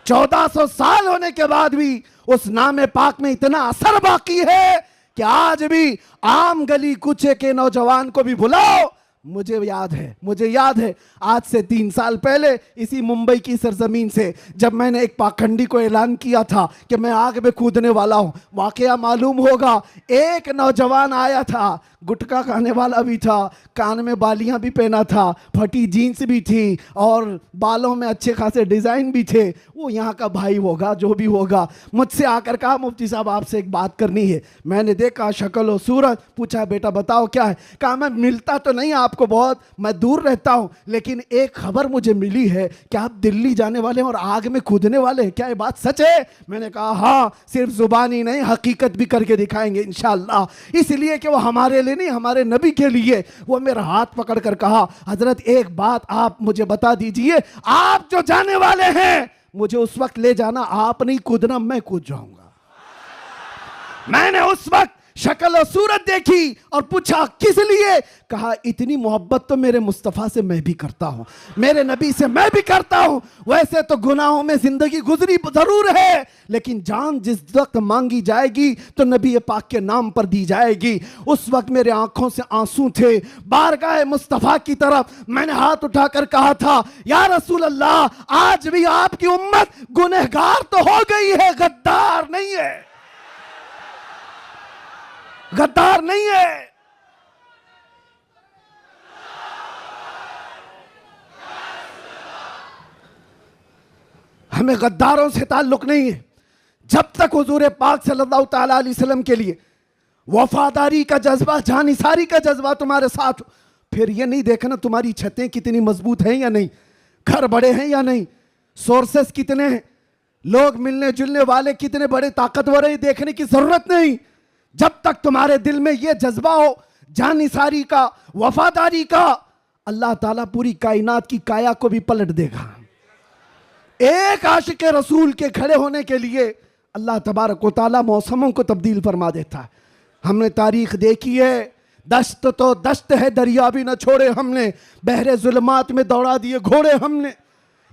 1400 साल होने के बाद भी उस नाम पाक में इतना असर बाकी है कि आज भी आम गली कूचे के नौजवान को भी बुलाओ। मुझे याद है आज से 3 साल पहले इसी मुंबई की सरजमीन से जब मैंने एक पाखंडी को ऐलान किया था कि मैं आग में कूदने वाला हूं, वाकया मालूम होगा एक नौजवान आया था, गुटखा खाने वाला भी था, कान में बालियां भी पहना था, फटी जीन्स भी थी और बालों में अच्छे खासे डिज़ाइन भी थे। वो यहाँ का भाई होगा, जो भी होगा, मुझसे आकर कहा मुफ्ती साहब आपसे एक बात करनी है। मैंने देखा शक्ल और सूरत, पूछा बेटा बताओ क्या है। कहा मैं मिलता तो नहीं आपको बहुत, मैं दूर रहता हूँ, लेकिन एक खबर मुझे मिली है कि आप दिल्ली जाने वाले हैं और आग में कूदने वाले हैं, क्या ये बात सच है? मैंने कहा हाँ, सिर्फ जुबानी नहीं हकीकत भी करके दिखाएंगे इंशाअल्लाह। इसलिए कि वो हमारे लिए नहीं, हमारे नबी के लिए। वो मेरा हाथ पकड़ कर कहा हजरत एक बात आप मुझे बता दीजिए, आप जो जाने वाले हैं मुझे उस वक्त ले जाना, आप नहीं कूदना, मैं कूद जाऊंगा। मैंने उस वक्त शक्ल और सूरत देखी और पूछा किस लिए? कहा इतनी मोहब्बत तो मेरे मुस्तफ़ा से मैं भी करता हूं, मेरे नबी से मैं भी करता हूं। वैसे तो गुनाहों में जिंदगी गुजरी जरूर है, लेकिन जान जिस वक्त मांगी जाएगी तो नबी पाक के नाम पर दी जाएगी। उस वक्त मेरे आंखों से आंसू थे, बारगाह मुस्तफ़ा की तरफ मैंने हाथ उठाकर कहा था या रसूल अल्लाह, आज भी आपकी उम्मत गुनहगार तो हो गई है, गद्दार नहीं है, गद्दार नहीं है। हमें गद्दारों से ताल्लुक नहीं है। जब तक हुजूर पाक सल्लल्लाहु ताला अलैहि वसल्लम के लिए वफादारी का जज्बा, जानिसारी का जज्बा तुम्हारे साथ, फिर ये नहीं देखना तुम्हारी छतें कितनी मजबूत हैं या नहीं, घर बड़े हैं या नहीं, सोर्सेस कितने हैं, लोग मिलने जुलने वाले कितने बड़े ताकतवर हैं, देखने की जरूरत नहीं। जब तक तुम्हारे दिल में यह जज्बा हो जानिसारी का, वफादारी का, अल्लाह ताला पूरी कायनात की काया को भी पलट देगा। एक आशिक रसूल के खड़े होने के लिए अल्लाह तबारक व तआला मौसमों को तब्दील फरमा देता है। हमने तारीख देखी है, दश्त तो दश्त है, दरिया भी न छोड़े हमने, बहरे जुल्मात में दौड़ा दिए घोड़े हमने।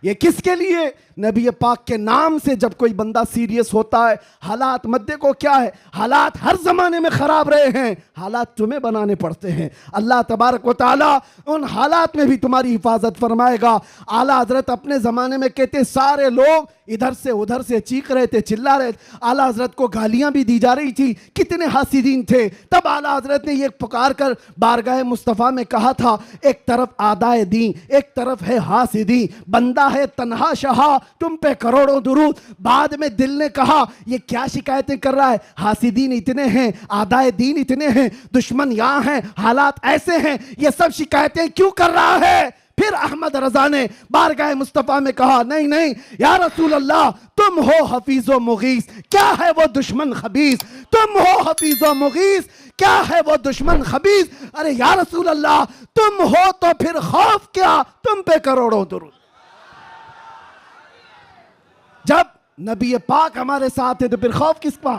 ये किसके लिए? नबी पाक के नाम से जब कोई बंदा सीरियस होता है, हालात मत देखो क्या है, हालात हर जमाने में खराब रहे हैं, हालात तुम्हें बनाने पड़ते हैं। अल्लाह तबारक व तआला उन हालात में भी तुम्हारी हिफाजत फरमाएगा। आला हजरत अपने जमाने में कहते सारे लोग इधर से उधर से चीख रहे थे, चिल्ला रहे थे, आला हजरत को गालियां भी दी जा रही थी, कितने हासिदीन थे। तब आला हजरत ने ये पुकार कर बारगाह मुस्तफ़ा में कहा था, एक तरफ आदाए दी, एक तरफ है हासिदी, बंदा है तन्हा शहा, तुम पे करोड़ों दुरूद। बाद में दिल ने कहा ये क्या शिकायतें कर रहा है, हासिदीन इतने हैं, आदाए दीन इतने हैं, दुश्मन यहाँ हैं, हालात ऐसे हैं, ये सब शिकायतें क्यों कर रहा है? फिर अहमद रजा ने बारगाह मुस्तफ़ा में कहा नहीं नहीं या रसूल अल्लाह, तुम हो हफीज़ो मुगीस, क्या है वो दुश्मन खबीस, तुम हो हफीज़ो मुगीस, क्या है वो दुश्मन खबीस। अरे या रसूल अल्लाह, तुम हो तो फिर खौफ क्या, तुम पे करोड़ों दुरूद। जब नबी पाक हमारे साथ है तो फिर खौफ किसका?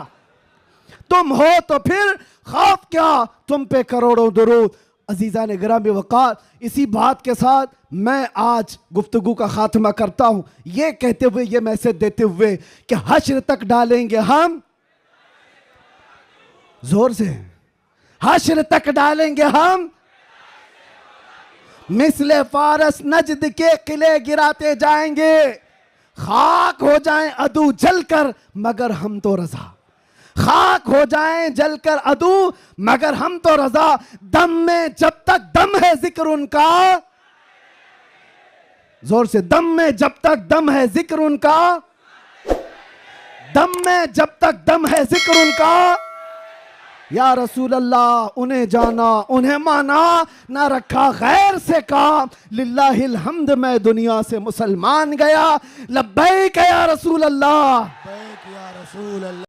तुम हो तो फिर खौफ क्या, तुम पे करोड़ों दुरूद। अजीज़ा ने गिरामी वक़ार, इसी बात के साथ मैं आज गुफ्तगू का खात्मा करता हूं, ये कहते हुए, ये मैसेज देते हुए कि हश्र तक डालेंगे हम, जोर से, हश्र तक डालेंगे हम, मिसले फारस नजद के किले गिराते जाएंगे, खाक हो जाएं अदू जलकर मगर हम तो रजा, खाक हो जाएं जलकर अदू मगर हम तो रजा, दम में जब तक दम है जिक्र उनका, जोर से, दम में जब तक दम है जिक्र उनका, दम में जब तक दम है जिक्र उनका। या रसूल अल्लाह उन्हें जाना उन्हें माना, ना रखा गैर से काम, लिल्लाहिल हम्द मैं दुनिया से मुसलमान गया, लब्बैक या रसूल अल्लाह। बैक या रसूल अल्लाह।